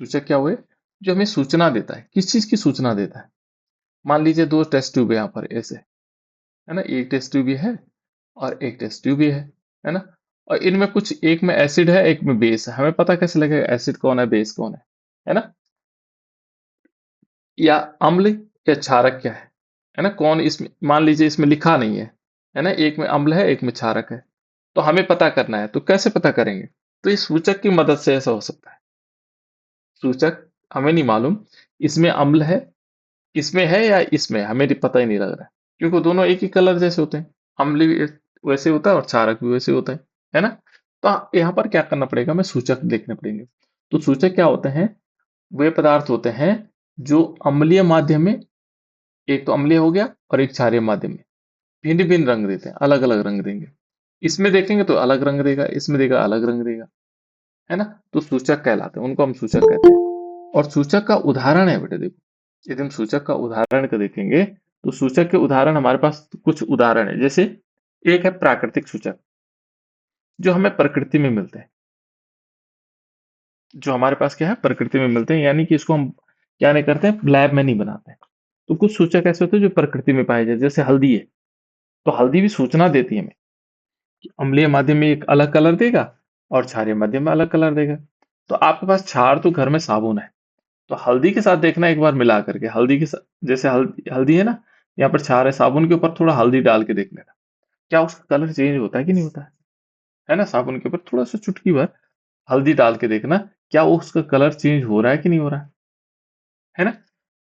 सूचक क्या हुए? जो हमें सूचना देता है, किस चीज की सूचना देता है? मान लीजिए दो टेस्ट ट्यूब है यहाँ पर ऐसे, है ना, एक टेस्ट ट्यूब ये है और एक टेस्ट ट्यूब ये है ना, और इनमें कुछ, एक में एसिड है एक में बेस है, हमें पता कैसे लगेगा एसिड कौन है बेस कौन है ना? या अम्ल या क्षारक क्या है ना, कौन इसमें, मान लीजिए इसमें लिखा नहीं है ना, एक में अम्ल है एक में क्षारक है, तो हमें पता करना है, तो कैसे पता करेंगे? तो इस सूचक की मदद से ऐसा हो सकता है। सूचक हमें नहीं मालूम इसमें अम्ल है, इसमें है या इसमें है, हमें पता ही नहीं लग रहा है, क्योंकि दोनों एक ही कलर जैसे होते हैं। अम्ल भी वैसे होता है और क्षारक भी वैसे होता है ना? तो यहाँ पर क्या करना पड़ेगा, हमें सूचक देखने पड़ेंगे। तो सूचक क्या होते हैं? वे पदार्थ होते हैं जो अम्लीय माध्यम में, एक तो अम्लीय हो गया और एक क्षारीय माध्यम में भिन्न भिन्न रंग देते हैं, अलग अलग रंग देंगे। इसमें देखेंगे तो अलग रंग देगा, इसमें देगा अलग रंग देगा, है ना? तो सूचक कहलाते हैं, उनको हम सूचक कहते हैं। और सूचक का उदाहरण है बेटे, देखो यदि हम सूचक का उदाहरण का देखेंगे तो सूचक के उदाहरण हमारे पास कुछ उदाहरण है। जैसे एक है प्राकृतिक सूचक, जो हमें प्रकृति में मिलते हैं, जो हमारे पास क्या है प्रकृति में मिलते हैं, यानी कि इसको हम क्या नहीं करते हैं, लैब में नहीं बनाते हैं। तो कुछ सूचक ऐसे होते हैं जो प्रकृति में पाए जाते हैं, जैसे हल्दी है, तो हल्दी भी सूचना देती है हमें कि अम्लीय माध्यम में एक अलग कलर देगा और क्षारीय माध्यम में अलग कलर देगा। तो आपके पास क्षार तो घर में साबुन है, तो हल्दी के साथ देखना एक बार मिला करके, हल्दी के साथ, जैसे हल्दी हल्दी है ना, यहाँ पर क्षार है, साबुन के ऊपर थोड़ा हल्दी डाल के देख लेना, क्या उसका कलर चेंज होता है कि नहीं होता है ना? साबुन के ऊपर थोड़ा सा चुटकी भर हल्दी डाल के देखना, क्या वो उसका कलर चेंज हो रहा है कि नहीं हो रहा है ना?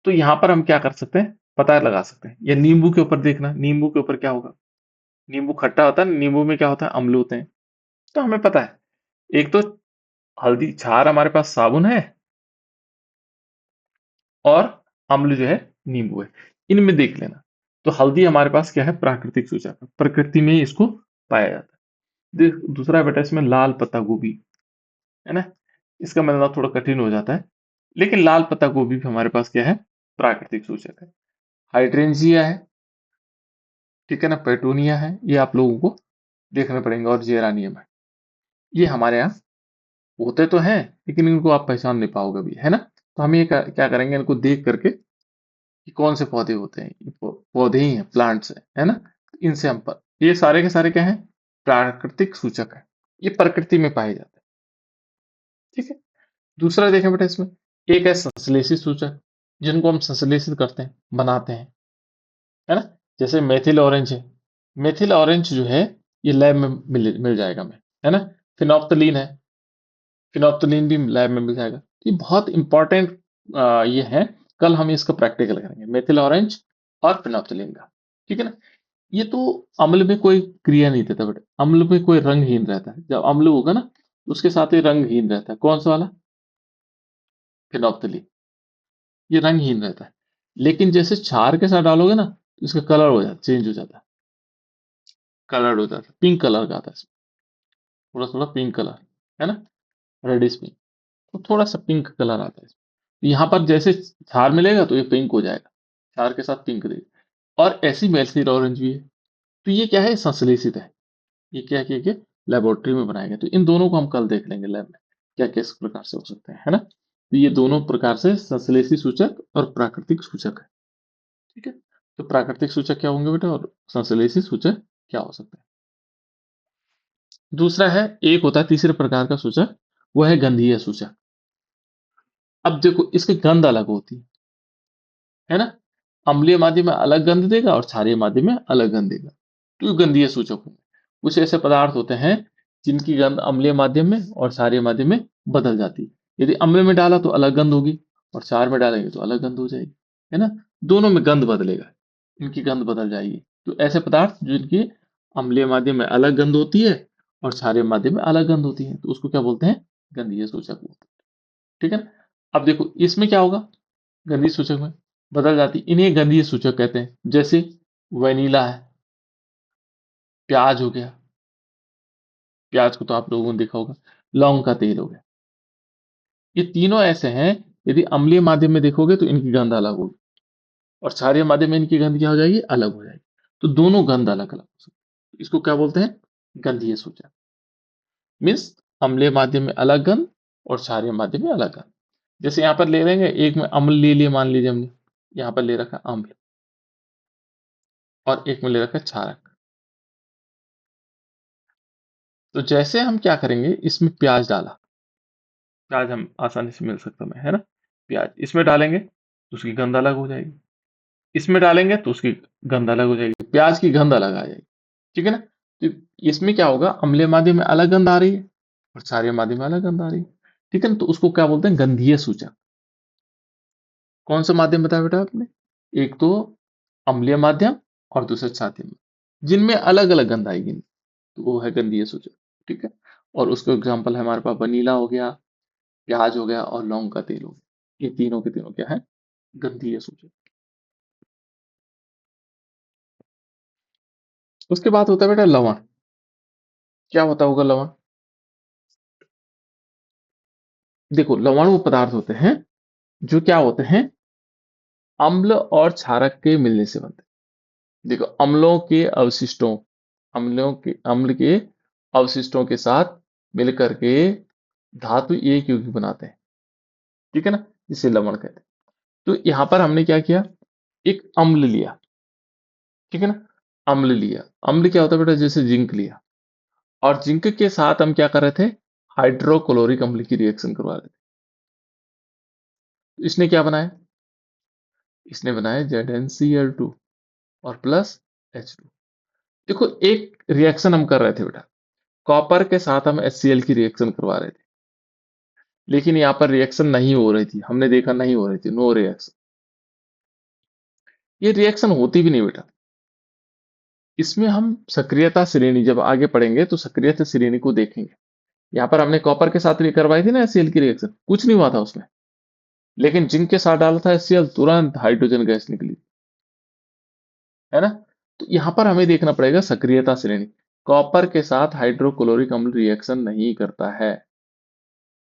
तो यहाँ पर हम क्या कर सकते हैं, पता लगा सकते हैं। या नींबू के ऊपर देखना, नींबू के ऊपर क्या होगा, नींबू खट्टा होता है, नींबू में क्या होता है, अम्ल होते हैं। तो हमें पता है, एक तो हल्दी क्षार हमारे पास साबुन है, और अम्ल जो है नींबू है, इनमें देख लेना। तो हल्दी हमारे पास क्या है, प्राकृतिक सूचक है, प्रकृति में ही इसको पाया जाता है। दूसरा बेटा इसमें लाल पत्ता गोभी, है ना, इसका मिलना थोड़ा कठिन हो जाता है, लेकिन लाल पत्ता गोभी भी हमारे पास क्या है, प्राकृतिक सूचक है। हाइड्रेंजिया है, ठीक है ना, पेटूनिया है, ये आप लोगों को देखने पड़ेंगे, और जेरानियम है, ये हमारे यहाँ होते तो हैं, लेकिन इनको आप पहचान नहीं पाओगे भी, है ना? तो हम ये क्या करेंगे, इनको देख करके कि कौन से पौधे होते हैं, ये पौधे ही हैं, प्लांट्स है ना? तो इनसे हम पर, ये सारे के सारे क्या हैं, प्राकृतिक सूचक है, ये प्रकृति में पाए जाते हैं। ठीक है। दूसरा देखें बेटा इसमें, एक है संश्लेषित सूचक, जिनको हम संश्लेषित करते हैं, बनाते हैं, है ना? जैसे मेथिल ऑरेंज है, मेथिल ऑरेंज जो है ये लैब में मिल जाएगा हमें, है ना? फिनोप्थलीन है, फिनोप्थलीन भी लैब में मिल जाएगा। ये बहुत इंपॉर्टेंट ये है, कल हम इसका प्रैक्टिकल करेंगे, मेथिल ऑरेंज और फिनोप्थलीन का। ठीक है ना? ये तो अम्ल में कोई क्रिया नहीं देता बेटा, अम्ल में कोई रंगहीन रहता है, जब अम्ल होगा ना तो उसके साथ ये रंगहीन रहता है। कौन सा वाला? फिनोप्थलीन, ये रंगहीन रहता है। लेकिन जैसे क्षार के साथ डालोगे ना तो इसका कलर हो जाता, चेंज हो जाता है, कलर हो जाता है, पिंक कलर का आता है, थोड़ा थोड़ा पिंक कलर, है ना, रेडिश पिंक, तो थोड़ा सा पिंक कलर आता है। तो यहाँ पर जैसे क्षार मिलेगा तो ये पिंक हो जाएगा, क्षार के साथ पिंक देगा। और ऐसी मेल्थिर ऑरेंज भी है, तो ये क्या है, संश्लेषित है। ये क्या किया गया, लेबोरेटरी में बनाया गया। तो इन दोनों को हम कल देख लेंगे लैब में, क्या किस प्रकार से हो सकते हैं, है ना? तो ये दोनों प्रकार से संश्लेषी सूचक और प्राकृतिक सूचक है। ठीक है। तो प्राकृतिक सूचक क्या होंगे बेटा, और संश्लेषी सूचक क्या हो सकते हैं? दूसरा है, एक होता है तीसरे प्रकार का सूचक, वो है गंधीय सूचक। अब देखो इसकी गंध अलग होती है ना, अम्लीय माध्यम में अलग गंध देगा और क्षारीय माध्यम में अलग गंध देगा, तो ये गंधीय सूचक होंगे। कुछ ऐसे पदार्थ होते हैं जिनकी गंध अम्लीय माध्यम में और क्षारीय माध्यम में बदल जाती है। यदि अम्ल में डाला तो अलग गंध होगी, और क्षार में डालेंगे तो अलग गंध हो जाएगी, है ना? दोनों में गंध बदलेगा, इनकी गंध बदल जाएगी। तो ऐसे पदार्थ जिनकी अम्लीय माध्यम में अलग गंध होती है और क्षारीय माध्यम में अलग गंध होती है, तो उसको क्या बोलते हैं, गंधीय सूचक बोलते हैं। ठीक है ना? अब देखो इसमें क्या होगा, गंधीय सूचक में बदल जाती, इन्हें गंधीय सूचक कहते हैं। जैसे वेनिला है, प्याज हो गया, प्याज को तो आप लोगों ने देखा होगा, लौंग का तेल हो गया, ये तीनों ऐसे हैं, यदि अम्लीय माध्यम में देखोगे तो इनकी गंध अलग होगी, और क्षारीय माध्यम में इनकी गंध क्या हो जाएगी, अलग हो जाएगी। तो दोनों गंध अलग अलग हो सकती है, इसको क्या बोलते हैं, गंधीय सूचक। मीन्स अम्लीय माध्यम में अलग गंध और क्षारीय माध्यम में अलग गंध। जैसे यहाँ पर ले लेंगे, एक में अम्ल ले लिया, मान लीजिए हमने यहाँ पर ले रखा अम्ल, और एक में ले रखा क्षारक। तो जैसे हम क्या करेंगे, इसमें प्याज डाला, प्याज हम आसानी से मिल सकता है ना, प्याज इसमें डालेंगे तो उसकी गंध अलग हो जाएगी, इसमें डालेंगे तो उसकी गंध अलग हो जाएगी, प्याज की गंध अलग आ जाएगी। ठीक है ना। तो इसमें क्या होगा, अम्लीय माध्यम में अलग गंध आ रही है और क्षारीय माध्यम में अलग गंध आ रही है। ठीक है ना। तो उसको क्या बोलते हैं, गंधीय सूचक। कौन सा माध्यम बताया बेटा आपने, एक तो अम्लीय माध्यम और दूसरा क्षारीय माध्यम, जिनमें अलग अलग गंध आएगी, तो वो है गंधीय सूचक। ठीक है। और उसका एग्जाम्पल है हमारे पास वनीला हो गया, प्याज हो गया और लौंग का तेल हो गया। ये तीनों के तीनों क्या है, गंधीय सूचक। उसके बाद होता है बेटा लवण। क्या होता होगा लवण, देखो लवण वो पदार्थ होते हैं जो क्या होते हैं, अम्ल और क्षारक के मिलने से बनते हैं। देखो अम्लों के अवशिष्टों, अम्ल के अवशिष्टों के साथ मिलकर के धातु एक यौगिक बनाते हैं। ठीक है ना, जिसे लवण कहते हैं। तो यहां पर हमने क्या किया, एक अम्ल लिया। ठीक है ना, अम्ल लिया। अम्ल क्या होता है बेटा, जैसे जिंक लिया, और जिंक के साथ हम क्या कर रहे थे, हाइड्रोक्लोरिक अम्ल की रिएक्शन करवा रहे थे। तो इसने क्या बनाया, इसने बनाया ZnCl2 और प्लस H2। देखो एक रिएक्शन हम कर रहे थे बेटा, कॉपर के साथ हम HCl की रिएक्शन करवा रहे थे, लेकिन यहाँ पर रिएक्शन नहीं हो रही थी, हमने देखा नहीं हो रही थी, नो रिएक्शन। ये रिएक्शन होती भी नहीं बेटा। इसमें हम सक्रियता श्रेणी जब आगे पढ़ेंगे तो सक्रियता श्रेणी को देखेंगे। यहाँ पर हमने कॉपर के साथ भी करवाई थी ना HCl की रिएक्शन, कुछ नहीं हुआ था उसमें, लेकिन जिंक के साथ डाला था HCl, तुरंत हाइड्रोजन गैस निकली, है ना। तो यहाँ पर हमें देखना पड़ेगा सक्रियता श्रेणी। कॉपर के साथ हाइड्रोक्लोरिक अम्ल रिएक्शन नहीं करता है,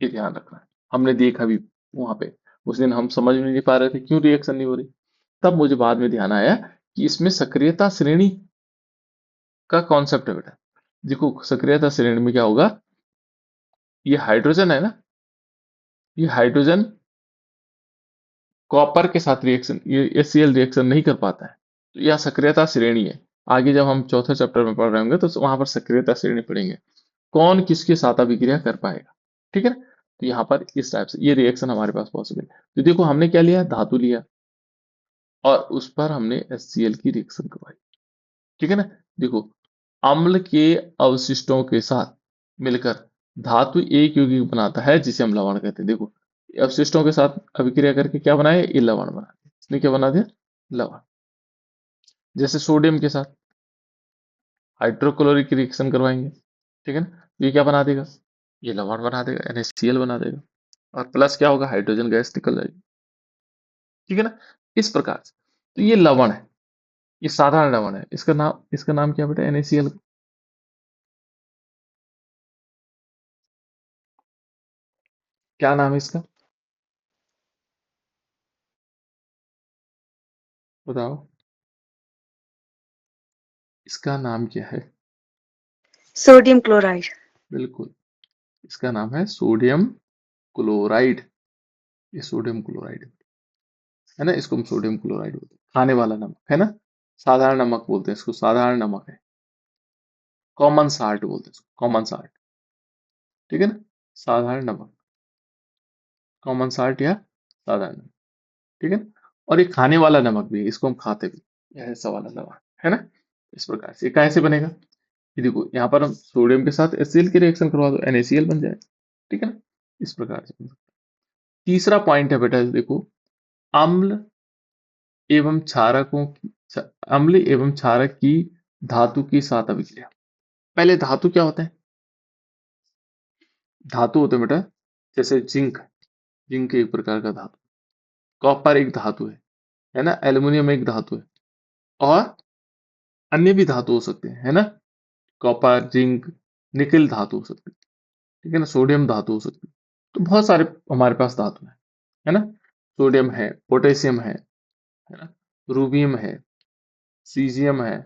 ये ध्यान रखना है। हमने देखा भी वहां पे, उस दिन हम समझ में नहीं पा रहे थे क्यों रिएक्शन नहीं हो रही, तब मुझे बाद में ध्यान आया कि इसमें सक्रियता श्रेणी का कॉन्सेप्ट है बेटा। देखो सक्रियता श्रेणी में क्या होगा, ये हाइड्रोजन है ना, ये हाइड्रोजन कॉपर के साथ रिएक्शन, ये HCl रिएक्शन नहीं कर पाता है, तो यह सक्रियता श्रेणी है। आगे जब हम चौथे चैप्टर में पढ़ रहे होंगे तो वहां पर सक्रियता श्रेणी पढ़ेंगे, कौन किसके साथ अभिक्रिया कर पाएगा। ठीक है ना। तो यहाँ पर इस टाइप से ये रिएक्शन हमारे पास पॉसिबल है। तो देखो हमने क्या लिया, धातु लिया, और उस पर हमने HCl की रिएक्शन करवाई। ठीक है ना। देखो अम्ल के अवशिष्टों के साथ मिलकर धातु एक यौगिक बनाता है जिसे हम लवण कहते हैं। देखो अवशिष्टों के साथ अभिक्रिया करके क्या बनाया, ये लवण बना दिया, इसने क्या बना दिया, लवण। जैसे सोडियम के साथ हाइड्रोक्लोरिक रिएक्शन करवाएंगे, ठीक है ना, तो ये क्या बना देगा, ये लवण बना देगा, NaCl बना देगा, और प्लस क्या होगा, हाइड्रोजन गैस निकल जाएगी। ठीक है ना, इस प्रकार से। तो ये लवण है, ये साधारण लवण है, इसका नाम क्या बेटा, NaCl। क्या नाम है इसका, बताओ, इसका नाम क्या है। Sodium chloride. बिल्कुल, इसका नाम है सोडियम क्लोराइड। ये सोडियम क्लोराइड है ना, इसको हम सोडियम क्लोराइड बोलते हैं, खाने वाला नमक है ना, साधारण नमक बोलते हैं इसको, साधारण नमक है, कॉमन साल्ट बोलते हैं इसको, कॉमन साल्ट। ठीक है ना, साधारण नमक, कॉमन साल्ट या साधारण नमक। ठीक है ना। और ये खाने वाला नमक भी है, इसको हम खाते भी, यह ऐसा वाला नमक है ना। इस प्रकार से ये कैसे बनेगा, ये देखो यहाँ पर हम सोडियम के साथ HCl की रिएक्शन करवा दो, NaCl बन जाए। ठीक है ना, इस प्रकार से। तीसरा पॉइंट है बेटा, देखो अम्ल एवं क्षारकों की अम्ल एवं क्षारक की धातु की साथ अभिक्रिया। पहले धातु क्या होते हैं, धातु होते हैं बेटा, जैसे जिंक, जिंक एक प्रकार का धातु, कॉपर एक धातु है ना, एल्युमिनियम एक धातु है, और अन्य भी धातु हो सकते हैं, है ना, कॉपर, जिंक, निकेल धातु हो सकती है। ठीक है ना, सोडियम धातु हो सकती है। तो बहुत सारे हमारे पास धातु है ना, सोडियम है, पोटेशियम है ना, रूबियम है, सीजियम है,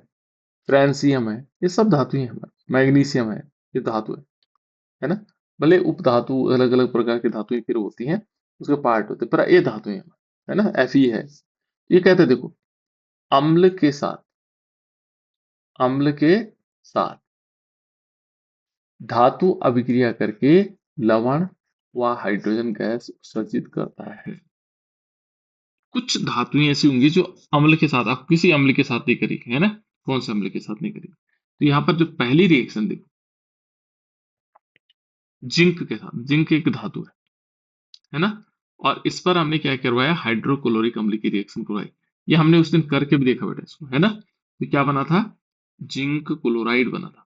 फ्रांसियम है, ये सब धातु ही है हमारे, मैग्नीशियम है, ये धातु है ना। भले उप धातु अलग अलग प्रकार की धातुएं फिर होती हैं, उसके पार्ट होते हैं, पर ये धातु है ना, Fe है। ये कहते हैं देखो, अम्ल के साथ, अम्ल के साथ धातु अभिक्रिया करके लवण व हाइड्रोजन गैस उत्सर्जित करता है। कुछ धातुएं ऐसी होंगी जो अम्ल के साथ, आप किसी अम्ल के साथ नहीं करेगी, है ना, कौन से अम्ल के साथ नहीं करेगी। तो यहाँ पर जो पहली रिएक्शन देखो, जिंक के साथ, जिंक एक धातु है ना, और इस पर हमने क्या करवाया, हाइड्रोक्लोरिक अम्ल की रिएक्शन करवाई। ये हमने उस दिन करके भी देखा बेटा इसको, है ना। तो क्या बना था, जिंक क्लोराइड बना था,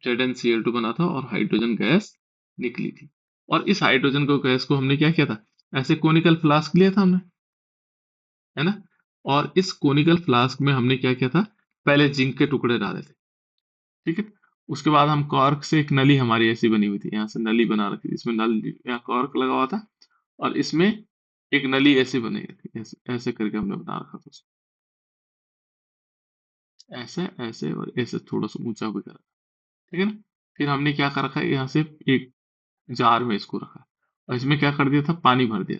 ZnCl2 बना था, और हाइड्रोजन गैस निकली थी। और इस हाइड्रोजन को गैस को हमने क्या किया था, ऐसे कोनिकल फ्लास्क लिया था हमने, है ना। और इस कोनिकल फ्लास्क में हमने क्या किया था, पहले जिंक के टुकड़े डाले थे, ठीक है। उसके बाद हम कॉर्क से, एक नली हमारी ऐसी बनी हुई थी, यहाँ से नली बना रखी थी, इसमें नल, यहाँ कॉर्क लगा हुआ था, और इसमें एक नली ऐसे बनी रखी, ऐसे ऐसे करके हमने बना रखा था उसको, ऐसे ऐसे और ऐसे थोड़ा सा ऊंचा भी करा, ठीक है ना। फिर हमने क्या कर रखा है, यहाँ से एक जार में इसको रखा, और इसमें क्या कर दिया था, पानी भर दिया।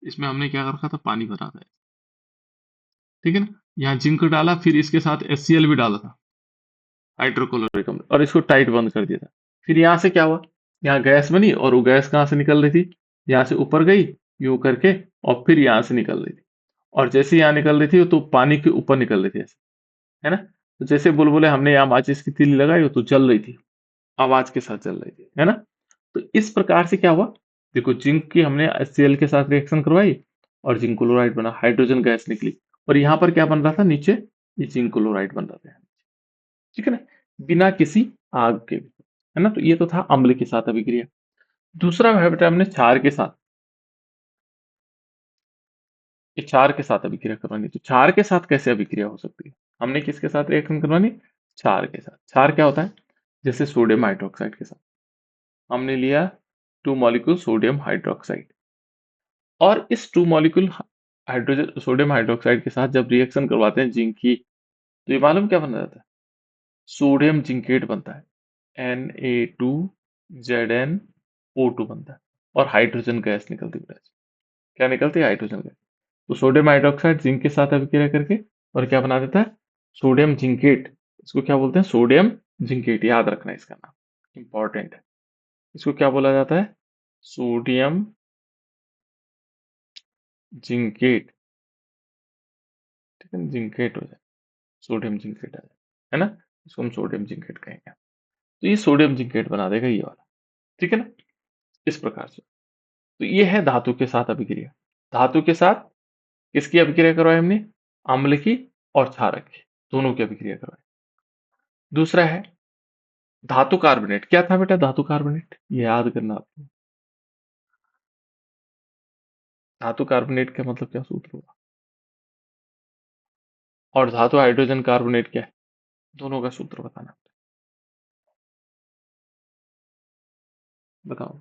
इसमें हमने क्या कर रखा था, पानी भरा था, ठीक है ना। यहाँ जिंक डाला, फिर इसके साथ HCl भी डाला था, हाइड्रोक्लोरिक अम्ल, और इसको टाइट बंद कर दिया था। फिर यहाँ से क्या हुआ, यहाँ गैस बनी, और वो गैस कहाँ से निकल रही थी, यहाँ से ऊपर गई यूं करके, और फिर यहाँ से निकल रही थी। और जैसे यहाँ निकल रही थी तो पानी के ऊपर निकल रही थी ऐसे, है ना। तो जैसे बुलबुले हमने यहाँ माचिस की तीली लगाई, वो तो जल रही थी, आवाज के साथ जल रही थी, है ना। तो इस प्रकार से क्या हुआ, देखो जिंक की हमने HCl के साथ रिएक्शन करवाई, और जिंक क्लोराइड बना, हाइड्रोजन गैस निकली, और यहाँ पर क्या बन रहा था, नीचे ये जिंक क्लोराइड बन रहा था, ठीक है ना, बिना किसी आग के भी, है ना। तो ये तो था अम्ल के साथ अभिक्रिया। दूसरा है बेटा, हमने क्षार के साथ, ये क्षार के साथ अभिक्रिया करवानी। तो क्षार के साथ कैसे अभिक्रिया हो सकती है, हमने किसके साथ रिएक्शन करवानी, क्षार के साथ। क्षार क्या होता है, जैसे सोडियम हाइड्रोक्साइड के साथ हमने लिया 2 मॉलिक्यूल सोडियम हाइड्रोक्साइड, और इस 2 मॉलिक्यूल हाइड्रोजन सोडियम हाइड्रोक्साइड के साथ जब रिएक्शन करवाते हैं जिंक की, तो ये मालूम क्या बन जाता है, सोडियम जिंकेट बनता है, Na2ZnO2 बनता है, और हाइड्रोजन गैस निकलती है। क्या निकलती है, हाइड्रोजन गैस। तो सोडियम हाइड्रोक्साइड जिंक के साथ अभिक्रिया करके और क्या बना देता है, सोडियम जिंकेट। इसको क्या बोलते हैं, सोडियम जिंकेट, याद रखना इसका नाम, इंपॉर्टेंट है। इसको क्या बोला जाता है, सोडियम जिंकेट, ठीक है, जिंकेट हो जाए, सोडियम जिंकेट आ जाए, है ना। इसको हम सोडियम जिंकेट कहेंगे। तो ये सोडियम जिंकेट बना देगा ये वाला, ठीक है ना, इस प्रकार से। तो ये है धातु के साथ अभिक्रिया। धातु के साथ किसकी अभिक्रिया करवाई हमने, अम्ल की और क्षारक की, दोनों की अभिक्रिया करवाई। दूसरा है धातु कार्बोनेट। क्या था बेटा धातु कार्बोनेट, ये याद करना आपको। धातु कार्बोनेट का मतलब क्या सूत्र होगा, और धातु हाइड्रोजन कार्बोनेट क्या है, दोनों का सूत्र बताना, बताओ।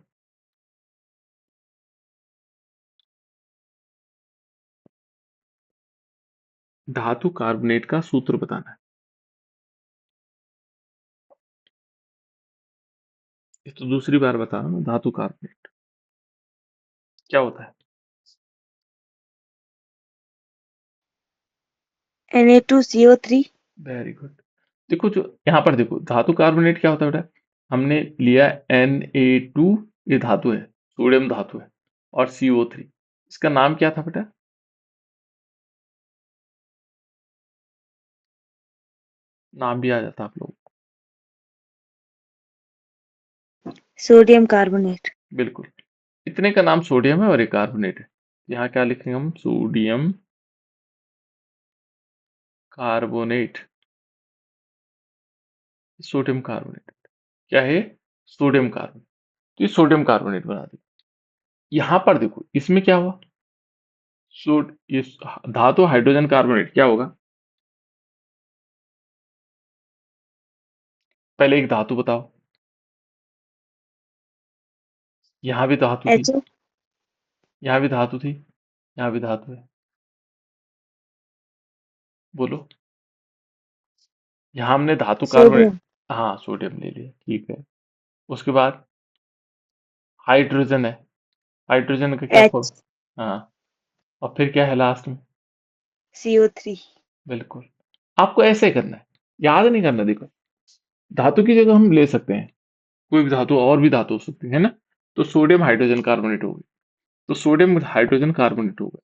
धातु कार्बोनेट का सूत्र बताना है, ये तो दूसरी बार बता रहा हूं। धातु कार्बोनेट क्या होता है, Na2CO3. Very good. देखो जो यहाँ पर देखो, धातु कार्बोनेट क्या होता है बेटा, हमने लिया Na2, ये धातु है, सोडियम धातु है, और CO3, इसका नाम क्या था बेटा, नाम भी आ जाता आप लोग, Sodium carbonate. बिल्कुल। इतने का नाम सोडियम है और एक कार्बोनेट है। यहाँ क्या लिखेंगे हम, सोडियम कार्बोनेट, सोडियम कार्बोनेट क्या है, सोडियम कार्बोनेट। तो ये सोडियम कार्बोनेट बना दी। यहाँ पर देखो इसमें क्या हुआ, सोड ये धातु हाइड्रोजन कार्बोनेट क्या होगा, पहले एक धातु बताओ, यहाँ भी धातु थी, HO. यहाँ भी धातु थी, यहाँ भी धातु है, बोलो। यहाँ हमने धातु कार्बोनेट, Sodium. हाँ सोडियम ले लिया, ठीक है। उसके बाद हाइड्रोजन है, हाइड्रोजन का क्या फॉर्म? H हाँ, और फिर क्या है लास्ट में? CO3। बिल्कुल। आपको ऐसे करना है, याद नहीं करना। देखो, धातु की जगह हम ले सकते हैं कोई भी धातु, और भी धातु हो सकती है ना। तो सोडियम हाइड्रोजन कार्बोनेट हो गई, तो सोडियम हाइड्रोजन कार्बोनेट हो गया।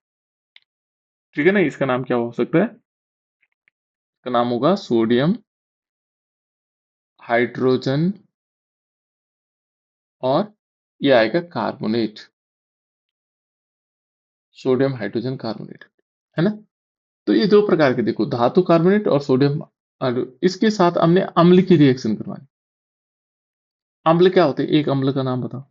ठीक है ना, इसका नाम क्या हो सकता है? इसका नाम होगा सोडियम हाइड्रोजन, और ये आएगा कार्बोनेट, सोडियम हाइड्रोजन कार्बोनेट, है ना। तो ये दो प्रकार के, देखो, धातु कार्बोनेट और सोडियम। और इसके साथ हमने अम्ल की रिएक्शन करवानी। अम्ल क्या होते हैं? एक अम्ल का नाम बताओ,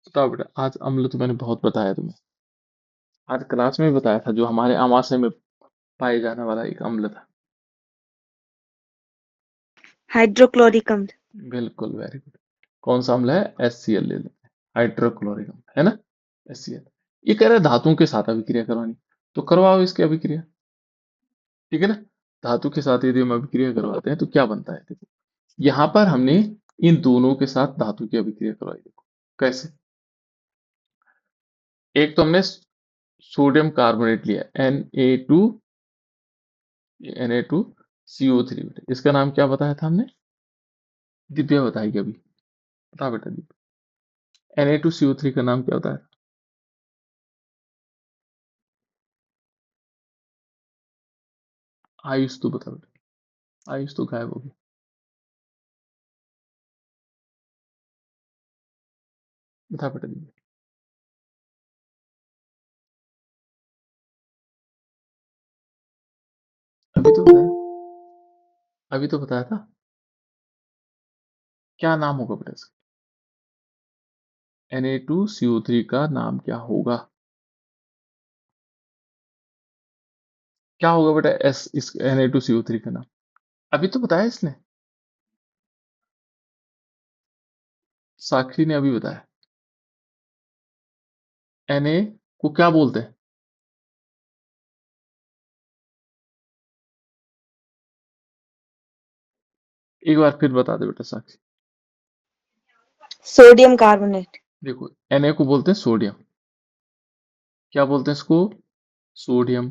बताओ बेटा। आज अम्ल तो मैंने बहुत बताया तुम्हें, आज क्लास में भी बताया था, जो हमारे आमाशय में पाए जाने वाला एक अम्ल था। हाइड्रोक्लोरिक अम्ल। बिल्कुल, वेरी गुड। कौन सा अम्ल है? HCl ले लेते हैं, हाइड्रोक्लोरिक अम्ल, है ना, HCl। ये कह रहे हैं धातुओं के साथ अभिक्रिया करवानी, तो करवाओ इसकी अभिक्रिया। ठीक है ना, धातु के साथ यदि हम अभिक्रिया करवाते हैं तो क्या बनता है? देखो, यहाँ पर हमने इन दोनों के साथ धातु की अभिक्रिया करवाई। देखो कैसे। एक तो हमने सोडियम कार्बोनेट लिया, Na2CO3। बेटा इसका नाम क्या बताया था हमने? दिव्या बताएगी अभी, बता बेटा दिव्या, Na2CO3 का नाम क्या बताया था? आयुष तो बता बेटा, आयुष तो गायब हो गई। बता बेटा दिव्या। अभी तो बताया, अभी तो बताया था। क्या नाम होगा बेटा इसका? Na2CO3 का नाम क्या होगा? क्या होगा बेटा एस इस Na2CO3 का नाम? अभी तो बताया इसने, साक्षी ने अभी बताया। Na को क्या बोलते हैं? एक बार फिर बता दे बेटा साक्षी। Sodium carbonate. देखो, Na को बोलते हैं सोडियम, क्या बोलते हैं इसको? सोडियम।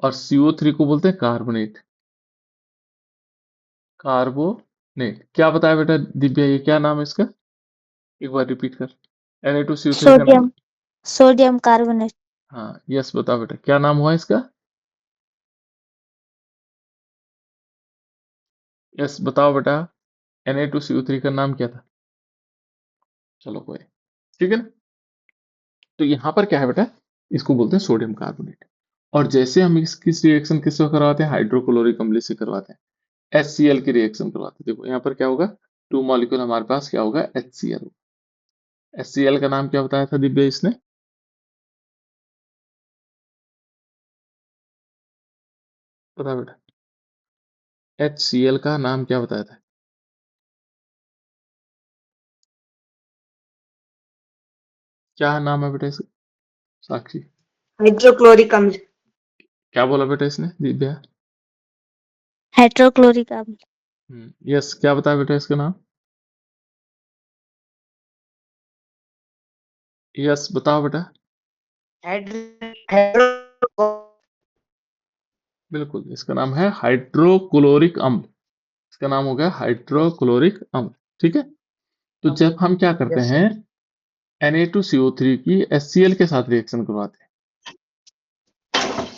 और CO3 को बोलते हैं कार्बोनेट, कार्बोनेट। क्या बताया बेटा दिव्या, ये क्या नाम है इसका? एक बार रिपीट कर, Na2CO3 का नाम। Sodium sodium carbonate. हाँ, यस, बताओ बेटा क्या नाम हुआ इसका? यस, बताओ बेटा, Na2CO3 का नाम क्या था? चलो कोई, ठीक है ना। तो यहाँ पर क्या है बेटा, इसको बोलते हैं सोडियम कार्बोनेट। और जैसे हम इसकी रिएक्शन किससे करवाते हैं? हाइड्रोक्लोरिक अम्ल से करवाते हैं, HCl की रिएक्शन करवाते हैं। देखो यहाँ पर क्या होगा, टू मॉलिक्यूल हमारे पास क्या होगा? HCl। HCl का नाम क्या बताया था दिव्या इसने? पता बेटा, HCl का नाम क्या बताया था? क्या नाम है बेटा इसका? साक्षी, हाइड्रोक्लोरिक अम्ल। क्या बोला बेटा इसने दिव्या? हाइड्रोक्लोरिक अम्ल। यस, क्या बताया बेटा इसका नाम? यस, बताओ बेटा। हाइड्रो बिल्कुल, इसका नाम है हाइड्रोक्लोरिक अम्ल। इसका नाम हो गया हाइड्रोक्लोरिक अम्ल। ठीक है। तो जब हम क्या करते यस। हैं, Na2CO3 की HCl के साथ रिएक्शन करवाते हैं,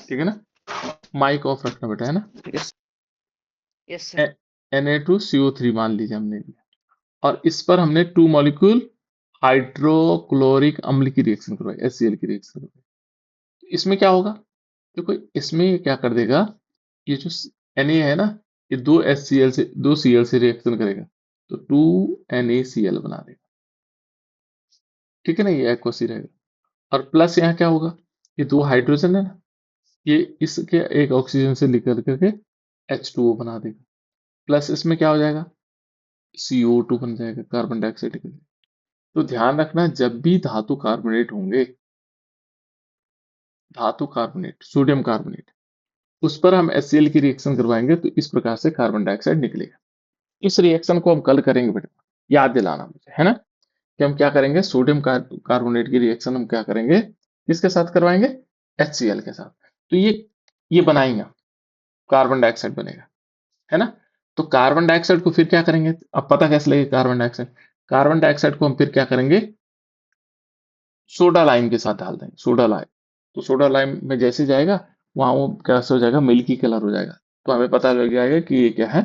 ठीक है ना। माइक ऑफ रखना बेटा, है ना। यस। Yes sir. Na2CO3 मान लीजिए हमने लिया, और इस पर हमने टू मॉलिक्यूल हाइड्रोक्लोरिक अम्ल की रिएक्शन करवाई, HCl की रिएक्शन करवाई। इसमें क्या होगा? देखो, इसमें ये क्या कर देगा, ये जो Na है ना, ये दो HCl से, दो Cl से रिएक्शन करेगा, तो 2NaCl बना देगा। ठीक है ना, ये एक्वस ही रहेगा। और प्लस यहाँ क्या होगा, ये दो हाइड्रोजन है ना, ये इसके एक ऑक्सीजन से निकल करके H2O बना देगा। प्लस इसमें क्या हो जाएगा, CO2 बन जाएगा, कार्बन डाइऑक्साइड निकल जाएगा। तो ध्यान रखना, जब भी धातु कार्बोनेट होंगे, धातु कार्बोनेट, सोडियम कार्बोनेट, उस पर हम HCl की रिएक्शन करवाएंगे, तो इस प्रकार से कार्बन डाइऑक्साइड निकलेगा। इस रिएक्शन को हम कल करेंगे बेटा, याद दिलाना मुझे, है ना, कि हम क्या करेंगे, सोडियम कार्बोनेट की रिएक्शन हम क्या करेंगे, किसके साथ करवाएंगे, HCl के साथ। तो ये बनाएंगे, कार्बन डाइऑक्साइड बनेगा, है ना। तो कार्बन डाइऑक्साइड को फिर क्या करेंगे, अब पता कैसे लगेगा कार्बन डाइऑक्साइड, कार्बन डाइऑक्साइड को हम फिर क्या करेंगे, सोडा लाइम के साथ डाल देंगे, सोडा लाइम। तो सोडा लाइम में जैसे जाएगा, वहां वो कैसे हो जाएगा, मिल्की कलर हो जाएगा। तो हमें पता लग जाएगा कि ये क्या है,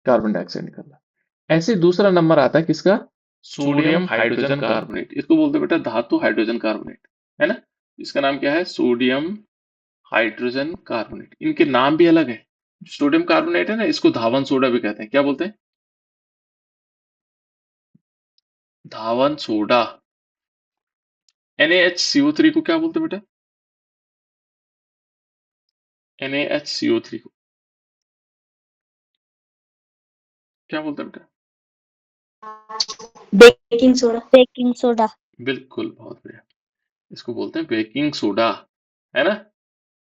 कार्बन डाइऑक्साइड निकल रहा है। ऐसे दूसरा नंबर आता है किसका, सोडियम हाइड्रोजन कार्बोनेट, इसको बोलते हैं बेटा धातु हाइड्रोजन कार्बोनेट, है ना। इसका नाम क्या है, सोडियम हाइड्रोजन कार्बोनेट। इनके नाम भी अलग है। सोडियम कार्बोनेट है ना, इसको धावन सोडा भी कहते हैं, क्या बोलते हैं, धावन सोडा। NaHCO3 को क्या बोलते हैं बेटा, NaHCO3 को क्या बोलते हैं बेटा, बेकिंग सोडा। Baking soda. बिल्कुल, बहुत बढ़िया। इसको बोलते हैं बेकिंग सोडा, है ना,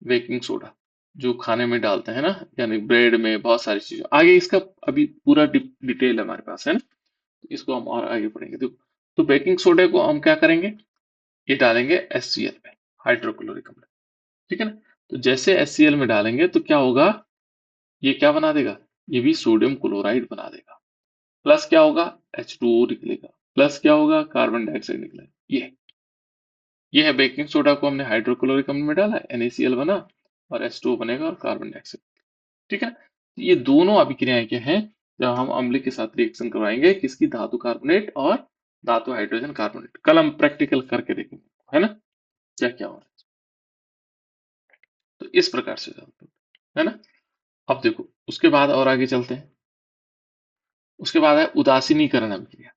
बेकिंग सोडा, जो खाने में डालते हैं ना, यानी ब्रेड में, बहुत सारी चीजों। आगे इसका अभी पूरा डिटेल हमारे पास है ना, तो इसको हम और आगे पढ़ेंगे। तो बेकिंग सोडा को हम क्या करेंगे, ये डालेंगे HCl में, हाइड्रोक्लोरिक अम्ल, ठीक है ना। तो जैसे HCl में डालेंगे तो क्या होगा, ये क्या बना देगा, ये भी सोडियम क्लोराइड बना देगा। प्लस क्या होगा, H2O निकलेगा, प्लस क्या होगा, कार्बन डाइऑक्साइड निकलेगा। ये है बेकिंग सोडा को हमने हाइड्रोक्लोरिक अम्ल में डाला, NaCl बना, और H2O बनेगा और कार्बन डाइऑक्साइड, ठीक है ना। ये दोनों अभिक्रियाएं क्या हैं, जब हम अम्ल के साथ रिएक्शन करवाएंगे, किसकी, धातु कार्बोनेट और धातु हाइड्रोजन कार्बोनेट। कल हम प्रैक्टिकल करके देखेंगे, है ना, क्या क्या हो रहा है। तो इस प्रकार से चलते हैं, है ना। अब देखो उसके बाद और आगे चलते हैं। उसके बाद है उदासीनीकरण अभिक्रिया।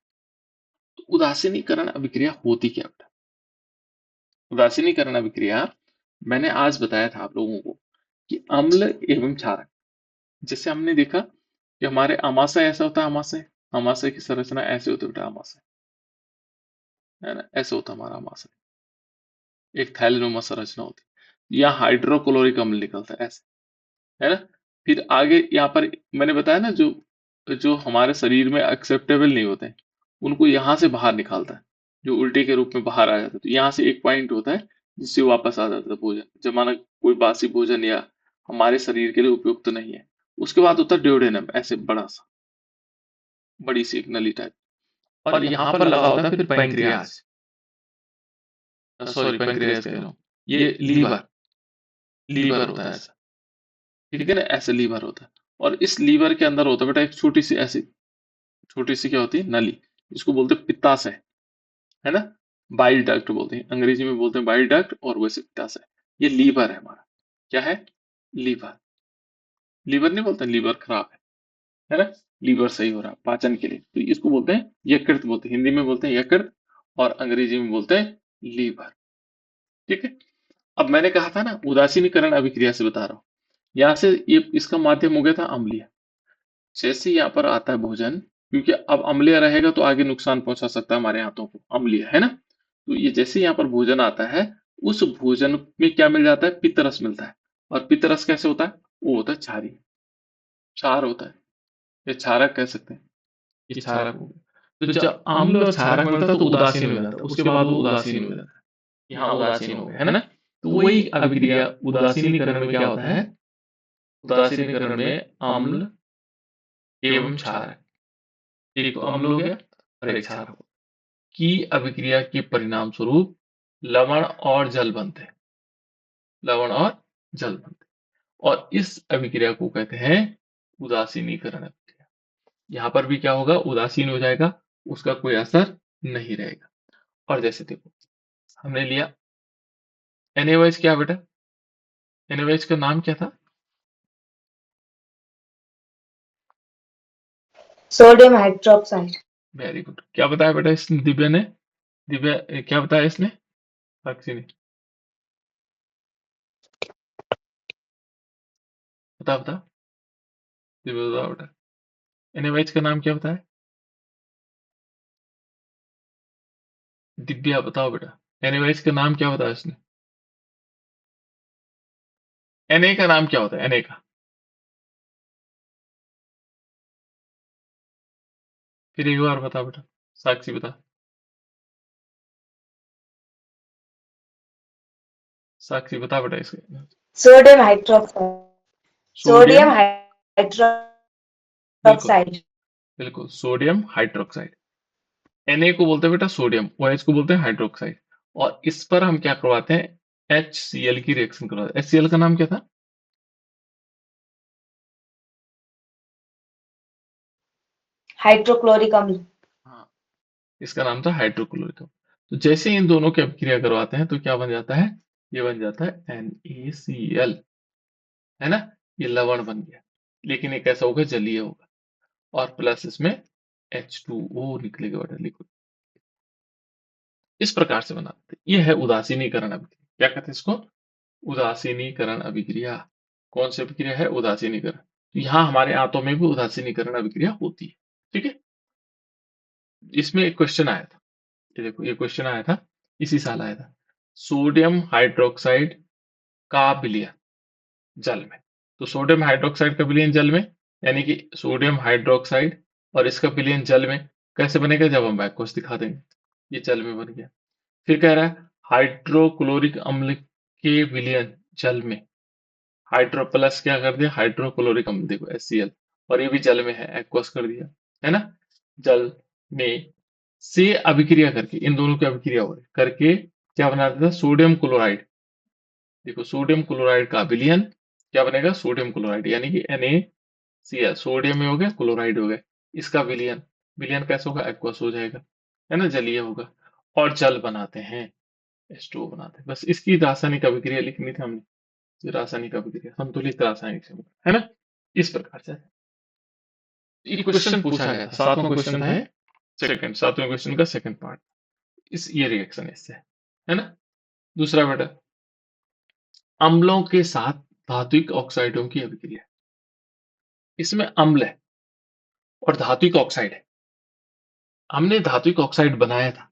तो उदासीनीकरण अभिक्रिया होती क्या बेटा, उदासीनीकरण अभिक्रिया, मैंने आज बताया था आप लोगों को कि अम्ल एवं क्षारक, जैसे हमने देखा कि हमारे अमाशय ऐसा होता है, अमाशय, अमाशय की संरचना ऐसे होती है बेटा, अमाशय, है ना, ऐसे होता है हमारा अमाशय, एक थैलेनुमा संरचना होती है। यहाँ हाइड्रोक्लोरिक अम्ल निकलता है ऐसे, है ना। फिर आगे यहाँ पर मैंने बताया ना, जो जो हमारे शरीर में एक्सेप्टेबल नहीं होते हैं, उनको यहाँ से बाहर निकालता है, जो उल्टे के रूप में बाहर आ जाता है। तो यहाँ से एक पॉइंट होता है जिससे वापस आ जाता है भोजन, जब माना कोई बासी भोजन या हमारे शरीर के लिए उपयुक्त तो नहीं है। उसके बाद होता है ड्यूडेनम, ऐसे बड़ा सा, बड़ी सी एक नली टाइप। और यहाँ पर लगा होता है फिर पैंक्रियाज, सॉरी पैंक्रियाज कह रहा हूँ, ये लीवर, लीवर होता है ऐसा, ठीक है ना, ऐसे लीवर होता है। और इस लीवर के अंदर होता है बेटा एक छोटी सी ऐसी, छोटी सी क्या होती है, नली, जिसको बोलते हैं पित्ताशय, है ना, बाइल डक्ट बोलते हैं, अंग्रेजी में बोलते हैं बाइल डक्ट, और वैसे पित्ताशय। ये लीवर है हमारा, क्या है, लीवर। लीवर नहीं बोलते लीवर खराब है ना, लीवर सही हो रहा है पाचन के लिए, तो इसको बोलते हैं यकृत, बोलते हैं हिंदी में बोलते हैं यकृत, और अंग्रेजी में बोलते हैं लीवर, ठीक है। अब मैंने कहा था ना उदासीनीकरण अभिक्रिया से बता रहा हूँ, यहाँ से ये इसका माध्यम हो गया था अम्लीय। जैसे यहाँ पर आता है भोजन, क्योंकि अब अम्लीय रहेगा तो आगे नुकसान पहुंचा सकता है हमारे हाथों को, अम्लीय है ना। तो ये जैसे यहाँ पर भोजन आता है, उस भोजन में क्या मिल जाता है, पित्तरस मिलता है। और पित्तरस कैसे होता है, वो होता है क्षारीय, क्षार होता है, या क्षारक कह सकते हैं, ये क्षारक हो गया। तो जब अम्ल और क्षारक मिलता है तो उदासीन हो जाता है, उसके बाद वो उदासीन हो जाता है, यहाँ उदासीन हो गया, है ना। तो वही अभिक्रिया उदासीनीकरण में क्या होता है, उदासीनीकरण में अम्ल एवं क्षारक, एक तो अम्ल हो गया और एक क्षारक हो, की अभिक्रिया के परिणाम स्वरूप लवण और जल बनते हैं, लवण और जल बनते हैं। और इस अभिक्रिया को कहते हैं उदासीनीकरण अभिक्रिया। यहाँ पर भी क्या होगा, उदासीन हो जाएगा, उसका कोई असर नहीं रहेगा। और जैसे देखो हमने लिया NaOH, क्या बेटा, NaOH का नाम क्या था, सोडियम हाइड्रोक्साइड। Very good. क्या बताया बेटा इस दिव्या ने, दिव्या क्या बताया इसने, साक्षी ने, बता बता, दिव्या बताओ बेटा, NaOH का नाम क्या बताया, दिव्या बताओ बेटा, NaOH का नाम क्या बताया इसने, Na का नाम क्या होता है, Na का, फिर एक बार बता बेटा, साक्षी बता, साक्षी बता बेटा इसके। Sodium hydroxide. सोडियम, सोडियम बिल्कुल हाइड्रोक्साइड। बिल्कुल, सोडियम हाइड्रोक्साइड। Na को बोलते हैं बेटा सोडियम, OH को बोलते हैं हाइड्रोक्साइड। और इस पर हम क्या करवाते हैं, HCl की रिएक्शन करवाते हैं। HCl का नाम क्या था? हाइड्रोक्लोरिक अम्ल। हाँ, इसका नाम था हाइड्रोक्लोरिक अम्ल। तो जैसे इन दोनों की अभिक्रिया करवाते हैं तो क्या बन जाता है, ये बन जाता है NaCl, है ना। ये लवण बन गया, लेकिन ये कैसा होगा, जलीय होगा। और प्लस इसमें H2O निकलेगा बेटा, लिक्विड। इस प्रकार से बनाते हैं। ये है उदासीनीकरण अभिक्रिया। क्या कहते हैं इसको? उदासीनीकरण अभिक्रिया। कौन सी अभिक्रिया है? उदासीनीकरण। तो यहाँ हमारे आंतों में भी उदासीनीकरण अभिक्रिया होती है। ठीक है। इसमें एक क्वेश्चन आया था, ये देखो, ये क्वेश्चन आया था, इसी साल आया था। सोडियम हाइड्रोक्साइड का विलयन जल में। तो सोडियम हाइड्रोक्साइड का विलयन जल में, यानी कि सोडियम हाइड्रोक्साइड और इसका विलयन जल में कैसे बनेगा, जब हम बैक दिखा देंगे। ये जल में बन गया। फिर कह रहा है हाइड्रोक्लोरिक अम्ल के विलयन जल में। हाइड्रो प्लस क्या कर दिया, हाइड्रोक्लोरिक अम्ल, देखो HCl, और ये भी जल में है, एक्वस कर दिया, है ना। जल में से अभिक्रिया करके, इन दोनों की अभिक्रिया हो रही करके क्या बना देता है, सोडियम क्लोराइड। देखो सोडियम क्लोराइड का विलयन क्या बनेगा, सोडियम क्लोराइड, यानी कि NaCl, सोडियम में हो गया, क्लोराइड हो गया। इसका विलयन, विलयन कैसे होगा, एक्वस हो जाएगा, है ना, जलीय होगा। और जल बनाते हैं, H2O बनाते हैं। बस इसकी रासायनिक अभिक्रिया लिखनी थी हमने। ये रासायनिक अभिक्रिया, संतुलित रासायनिक संयुग्म, है ना। इस प्रकार से एक क्वेश्चन पूछा गया था, सातवां क्वेश्चन था, सेकंड, सातवें क्वेश्चन का सेकंड पार्ट। इस ये रिएक्शन इससे है ना। दूसरा बेटा, अम्लों के साथ धात्विक ऑक्साइडों की अभिक्रिया। इसमें अम्ल है और धात्विक ऑक्साइड है। हमने धात्विक ऑक्साइड बनाया था,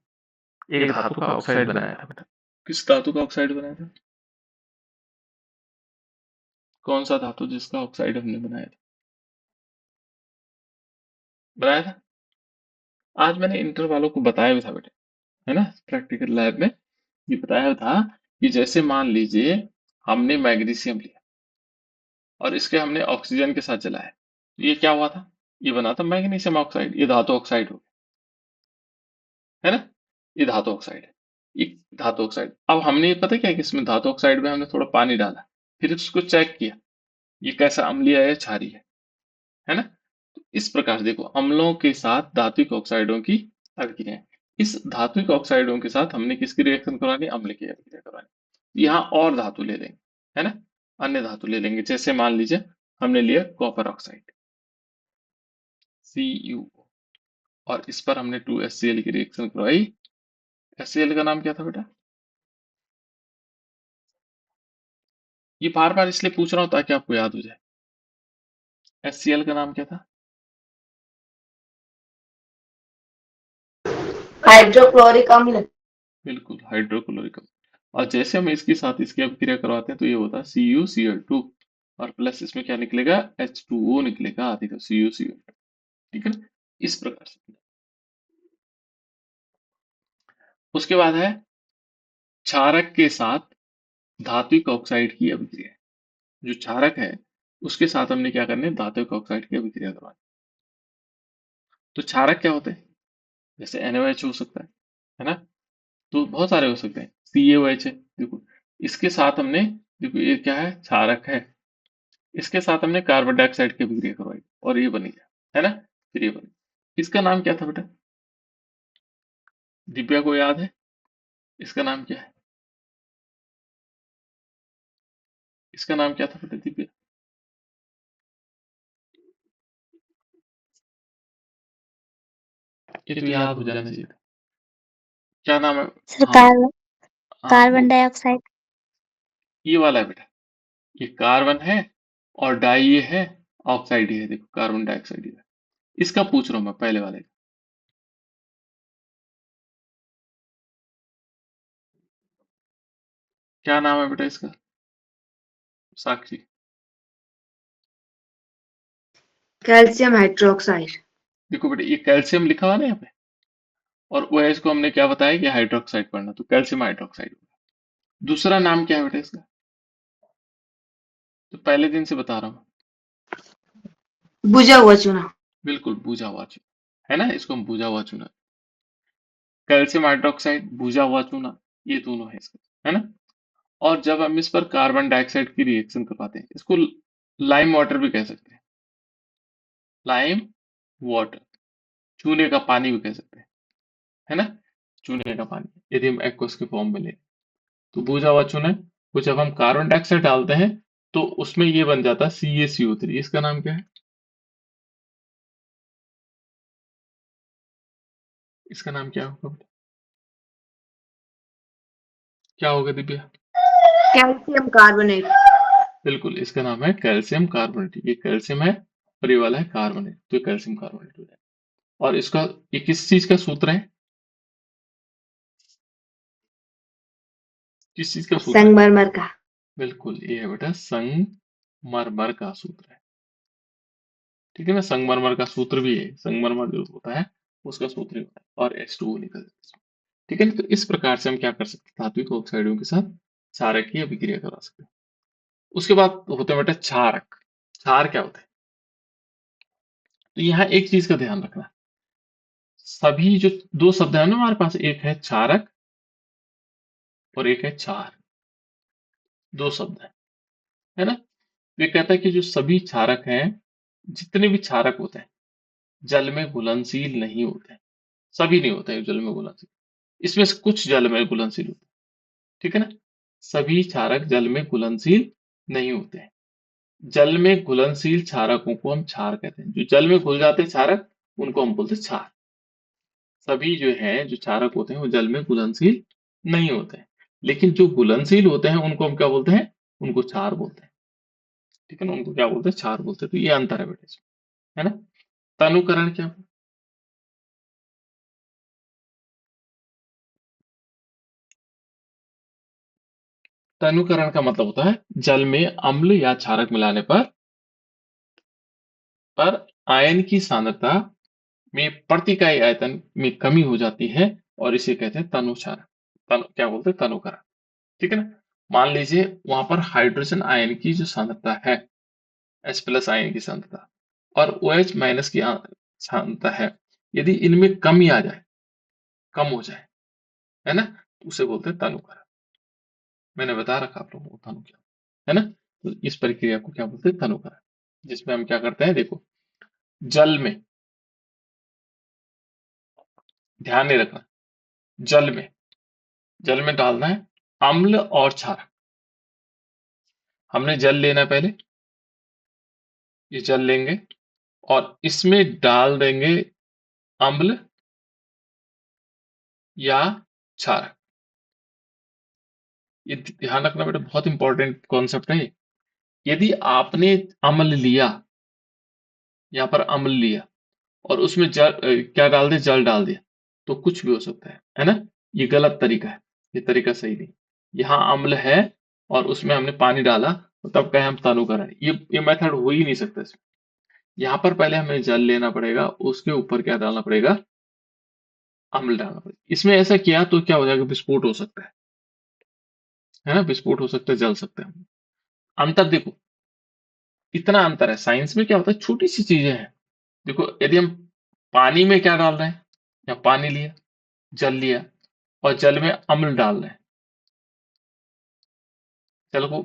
एक धातु का ऑक्साइड बनाया था बेटा। किस धातु का ऑक्साइड बनाया था? कौन सा धातु जिसका ऑक्साइड हमने बनाया था? आज मैंने इंटर वालों को बताया भी था बेटा, है ना, प्रैक्टिकल लैब में ये बताया था कि जैसे मान लीजिए हमने मैग्नीशियम लिया और इसके हमने ऑक्सीजन के साथ जलाया, तो ये क्या हुआ था, ये बना था मैग्नीशियम ऑक्साइड, ये धातु ऑक्साइड हो गया, है ना। ये धातु ऑक्साइड है, ये धातु ऑक्साइड। अब हमने ये पता क्या है कि इसमें धातु ऑक्साइड में हमने थोड़ा पानी डाला, फिर उसको चेक किया, ये कैसा अम्लीय है या क्षारीय है ना। तो इस प्रकार से देखो, अम्लों के साथ धात्विक ऑक्साइडों की अभिक्रिया। इस धात्विक ऑक्साइडों के साथ हमने किसकी रिएक्शन करवानी, अम्ल की अभिक्रिया करवानी। यहाँ और धातु ले लेंगे, है ना, अन्य धातु ले लेंगे। जैसे मान लीजिए हमने लिया कॉपर ऑक्साइड, Cu, और इस पर हमने 2HCl की रिएक्शन करवाई। HCl का नाम क्या था बेटा? ये बार बार इसलिए पूछ रहा हूं ताकि आपको याद हो जाए। HCl का नाम क्या था? हाइड्रोक्लोरिक अम्ल। बिल्कुल, हाइड्रोक्लोरिक अम्ल। और जैसे हम इसके साथ इसकी अभिक्रिया करवाते हैं तो ये होता है CuCl2, और प्लस इसमें क्या निकलेगा, H2O निकलेगा, देखो CuCl2, ठीक है ना। इस प्रकार से उसके बाद है क्षारक के साथ धात्विक ऑक्साइड की अभिक्रिया। जो क्षारक है उसके साथ हमने क्या करना है, धात्विक ऑक्साइड की अभिक्रिया करवानी। तो क्षारक क्या होते हैं, जैसे NaOH हो सकता है ना। तो बहुत सारे हो सकते हैं, CaOH है, देखो इसके साथ हमने, देखो ये क्या है, क्षारक है, इसके साथ हमने कार्बन डाइऑक्साइड की अभिक्रिया करवाई और ये बनी गया, है ना। फिर ये बनी, इसका नाम क्या था बेटा, दिव्या को याद है इसका नाम क्या है? इसका नाम क्या था बेटा, दिव्या? ये तो याद हो जाना चाहिए था। क्या नाम है? सर हाँ हाँ, कार्बन वो डाइऑक्साइड। ये वाला है बेटा, ये कार्बन है और डाई ये है, ऑक्साइड ये है, देखो कार्बन डाइऑक्साइड ये है। इसका पूछ रहा हूँ मैं, पहले वाले का। क्या नाम है बेटा इसका, साक्षी? Calcium hydroxide. देखो बेटा, ये कैल्शियम लिखा हुआ ना यहाँ पे, और ओ एच को हमने क्या बताया कि हाइड्रोक्साइड पढ़ना, तो कैल्शियम हाइड्रोक्साइड होगा। दूसरा नाम क्या है बेटा इसका? तो पहले दिन से बता रहा हूँ। बुझा हुआ चूना। बिल्कुल, भुजा हुआ चूना, है ना, इसको हम भुजा हुआ चूना। कैल्शियम हाइड्रोक्साइड, भुजा हुआ चूना, ये दोनों है इसका, है ना। और जब हम इस पर कार्बन डाइऑक्साइड की रिएक्शन करवाते हैं, इसको लाइम वाटर भी कह सकते हैं। लाइम वाटर, चूने का पानी भी कह सकते हैं, है ना। चूने का पानी यदि हम एक्वस के फॉर्म में ले, तो भुजा हुआ चूना है। तो जब हम कार्बन डाइऑक्साइड डालते हैं, तो उसमें ये बन जाता है CaCO3। इसका नाम क्या है? इसका नाम क्या होगा? क्या होगा दिव्या? Calcium carbonate. बिल्कुल, इसका नाम है कैल्शियम कार्बोनेट। ये कैल्शियम है और ये वाला है कार्बोनेट, तो ये कैल्शियम कार्बोनेट हो जाएगा। और इसका, ये किस चीज का सूत्र है? किस चीज का सूत्र है? संगमरमर का। बिल्कुल, ये है बेटा संगमरमर का सूत्र है। ठीक है ना, संगमरमर का सूत्र भी है, संगमरमर जो होता है उसका सूत्र ही होता है, और H2O निकल जाता है इसमें। ठीक है ना, तो इस प्रकार से हम क्या कर सकते हैं, धात्विक ऑक्साइडों के साथ क्षारक की अभिक्रिया करा सकते हैं। उसके बाद होते हैं बेटा क्षारक। क्षार क्या होता है? तो यहाँ एक चीज का ध्यान रखना, सभी जो दो शब्द है ना हमारे पास, एक है क्षारक और एक है क्षार, दो शब्द है ना। तो ये कहता है कि जो सभी क्षारक हैं, जितने भी क्षारक होते हैं, जल में घुलनशील नहीं होते हैं। सभी नहीं होते हैं जल में घुलनशील, इसमें से कुछ जल में घुलनशील होते हैं। ठीक है ना, सभी क्षारक जल में घुलनशील नहीं होते हैं। जल में घुलनशील क्षारकों को हम क्षार कहते हैं। जो जल में घुल जाते हैं क्षारक, उनको हम बोलते हैं क्षार। सभी जो हैं, जो क्षारक होते हैं, वो जल में घुलनशील नहीं होते हैं। लेकिन जो घुलनशील होते हैं उनको हम क्या बोलते हैं? उनको क्षार बोलते हैं। ठीक है ना, उनको क्या बोलते हैं? क्षार बोलते हैं। तो ये अंतर है बेटा इसमें, है ना। तनुकरण क्या? तनुकरण का मतलब होता है जल में अम्ल या क्षारक मिलाने पर आयन की सांद्रता में प्रति इकाई आयतन में कमी हो जाती है, और इसे कहते हैं तनुक्षारण। क्या बोलते हैं? तनुकरण। ठीक है ना। मान लीजिए वहां पर हाइड्रोजन आयन की जो सांद्रता है, H+ आयन की सांद्रता, और OH- की सांद्रता है, यदि इनमें कमी आ जाए, कम हो जाए, है ना, तो उसे बोलते हैं तनुकरण। मैंने बता रखा आप लोगों को तनु क्या है ना। तो इस प्रक्रिया को क्या बोलते हैं? तनुकरण। जिसमें हम क्या करते हैं, देखो, जल में, ध्यान नहीं रखना, जल में, जल में डालना है अम्ल और क्षार। हमने जल लेना है पहले, ये जल लेंगे और इसमें डाल देंगे अम्ल या क्षार। ये ध्यान रखना बेटा, बहुत इंपॉर्टेंट कॉन्सेप्ट है ये। यदि आपने अम्ल लिया, यहाँ पर अम्ल लिया, और उसमें क्या डाल दिया? जल डाल दिया, तो कुछ भी हो सकता है ना। ये गलत तरीका है, ये तरीका सही नहीं। यहाँ अम्ल है और उसमें हमने पानी डाला, तो तब कहे हम तनुकरण। ये मेथड हो ही नहीं सकता इसमें। यहाँ पर पहले हमें जल लेना पड़ेगा, उसके ऊपर क्या डालना पड़ेगा? अम्ल डालना पड़ेगा। इसमें ऐसा किया तो क्या हो जाएगा? विस्फोट हो सकता है ना, विस्फोट हो सकता है, जल सकते हैं। अंतर देखो, इतना अंतर है। साइंस में क्या होता है, छोटी सी चीजें हैं। देखो, यदि हम पानी में क्या डाल रहे हैं, या पानी लिया, जल लिया, और जल में अम्ल डाल रहे हैं,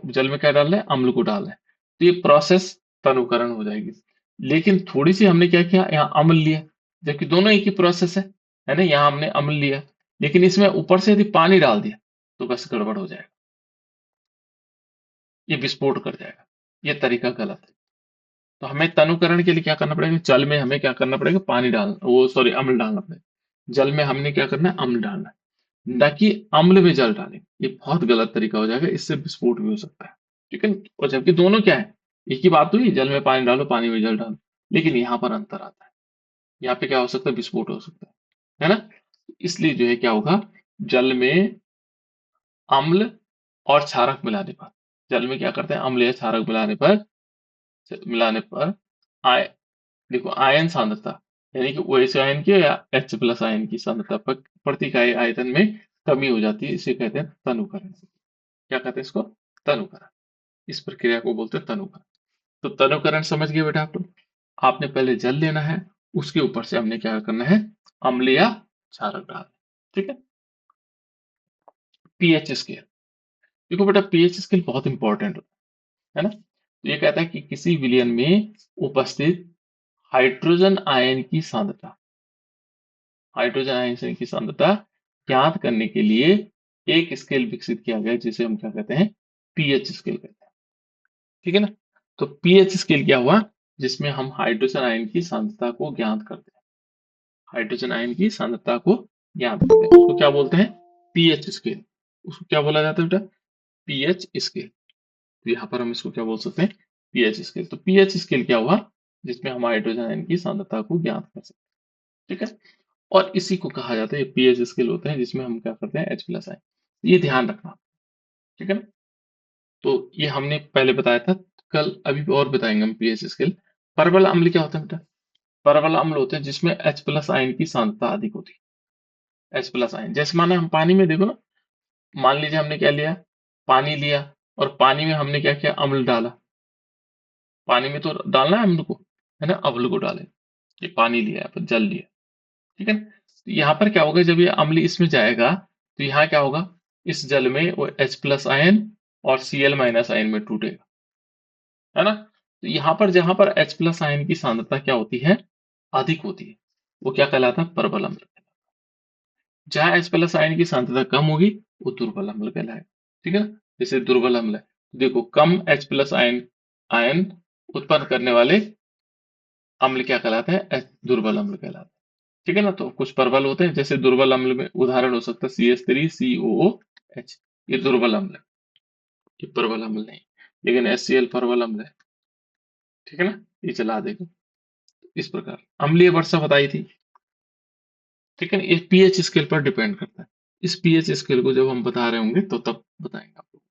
जल में क्या डाल रहे हैं? अम्ल को डाल रहे हैं, तो ये प्रोसेस तनुकरण हो जाएगी। लेकिन थोड़ी सी हमने क्या किया, यहाँ अम्ल लिया, जबकि दोनों एक ही प्रोसेस है ना। यहाँ हमने अम्ल लिया, लेकिन इसमें ऊपर से यदि पानी डाल दिया, तो बस गड़बड़ हो जाएगा, ये विस्फोट कर जाएगा। ये तरीका गलत है। तो हमें तनुकरण के लिए क्या करना पड़ेगा? जल में हमें क्या करना पड़ेगा? पानी डालना, वो सॉरी, अम्ल डालना पड़ेगा। जल में हमने क्या करना है? अम्ल डालना है, ना कि अम्ल में जल डालें। ये बहुत गलत तरीका हो जाएगा, इससे विस्फोट भी हो सकता है। ठीक है। और जबकि दोनों क्या है, एक ही बात हुई, जल में पानी डालो, पानी में जल डालो। लेकिन यहाँ पर अंतर आता है, यहाँ पे क्या हो सकता है? विस्फोट हो सकता है ना। इसलिए जो है क्या होगा, जल में अम्ल और क्षारक मिलाने पर, जल में क्या करते हैं? अम्ल या क्षारक मिलाने पर, आय देखो, आयन सांद्रता, यानी कि OH आयन की या H प्लस आयन की सांद्रता प्रति इकाई आयतन में कमी हो जाती है, इसे कहते हैं तनुकरण। क्या कहते हैं इसको? तनुकरण। इस प्रक्रिया को बोलते हैं तनुकरण। तो तनुकरण समझ गए बेटा आप लोग? आपने पहले जल लेना है, उसके ऊपर से हमने क्या करना है, अम्ल या क्षारक डालना है। ठीक है। PH scale. देखो बेटा, पीएच स्केल बहुत इंपॉर्टेंट है ना। तो ये कहता है कि किसी विलयन में उपस्थित हाइड्रोजन आयन की सांद्रता, हाइड्रोजन आयन की सांद्रता ज्ञात करने के लिए एक स्केल विकसित किया गया है, जिसे हम क्या कहते हैं, पीएच स्केल कहते हैं। ठीक है ना। तो पीएच स्केल क्या हुआ, जिसमें हम हाइड्रोजन आयन की सांद्रता को ज्ञात करते हैं, हाइड्रोजन आयन की सांद्रता को ज्ञात करते हैं, उसको क्या बोलते हैं, पीएच स्केल। उसको क्या बोला जाता है बेटा, पीएच स्केल। तो यहाँ पर हम इसको क्या बोल सकते हैं, पीएच स्केल। तो पीएच स्केल क्या हुआ, जिसमें हम हाइड्रोजन आयन की सांद्रता को ज्ञात कर सकते हैं। ठीक है। और इसी को कहा जाता है, पीएच स्केल होते हैं जिसमें हम क्या करते हैं, H प्लस आयन। ये ध्यान रखना। ठीक है ना। तो ये हमने पहले बताया था, कल अभी और बताएंगे हम पीएच स्केल। परवल अम्ल क्या होता है बेटा, परवल अम्ल होते हैं जिसमें H प्लस आयन की सांद्रता अधिक होती है। H प्लस आयन जैसे माना हम पानी में देखो ना, मान लीजिए हमने क्या लिया, पानी लिया, और पानी में हमने क्या किया, अम्ल डाला। पानी में तो डालना है अम्ल को, है ना, अम्ल को डाले। ये पानी लिया, अपन जल लिया। ठीक है ना। तो यहाँ पर क्या होगा, जब ये अम्ल इसमें जाएगा तो यहाँ क्या होगा, इस जल में वो H प्लस आयन और Cl माइनस आयन में टूटेगा, है ना। तो यहाँ पर जहां पर H प्लस आयन की सांद्रता क्या होती है, अधिक होती है, वो क्या कहलाता है, प्रबल अम्ल। जहां H प्लस आयन की सांद्रता कम होगी, वो दुर्बल अम्ल कहलाएगा। ठीक है ना। जैसे दुर्बल अम्ल है, देखो कम H प्लस आयन आयन उत्पन्न करने वाले अम्ल क्या कहलाता है, दुर्बल अम्ल कहलाता है। ठीक है ना। तो कुछ प्रबल होते हैं, जैसे दुर्बल अम्ल में उदाहरण हो सकता है CH3COOH, ये दुर्बल अम्ल है, ये प्रबल अम्ल नहीं। लेकिन HCl प्रबल अम्ल है। ठीक है ना। ये चला देगा। इस प्रकार अम्लीय वर्षा बताई थी। ठीक है ना। ये पीएच स्केल पर डिपेंड करता है। इस पीएच स्केल को जब हम बता रहे होंगे तो तब बताएंगे आपको।